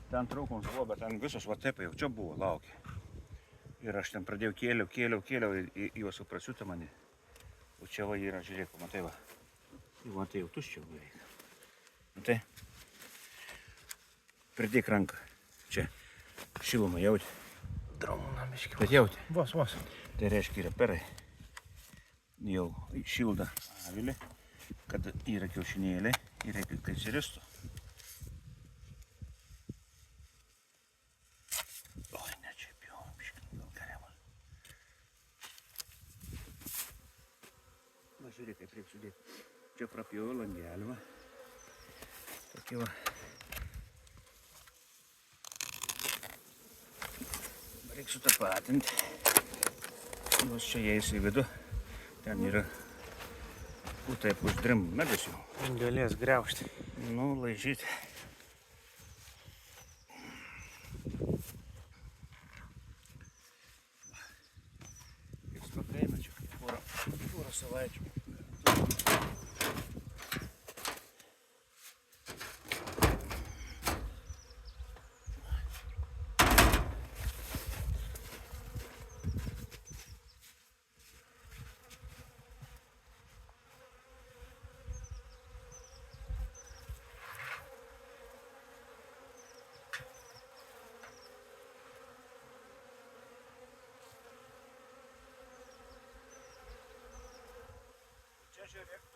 Ten trūkums buvo, bet ten visos va taip jau čia buvo, laukia. Ir aš ten pradėjau kėliau ir juos suprasiuta mane. O čia va yra, žiūrėk, matai va. Va tai jau tuščia beveik. Matai? Pridėk ranką. Čia šilumą jauti. Drauna miškiai. Bet jauti. Vos. Tai reiškia yra perai. Jau šilda avilį, kad yra kiaušinėliai ir reikia, kad atsiristų. Oi, ne čia jau, biškai, gal kariamas. Va, žiūrėk, kaip reikia sudėti. Čia prapjauju langelį, va. Tokia va. Reikia sutapatinti. Nors čia eis į vidų. Ten yra taip uždrim medus jau. Galės griaužti. Nu, laižyti. Kaip spakaina čia, porą savaičių. Čia žiūrėk.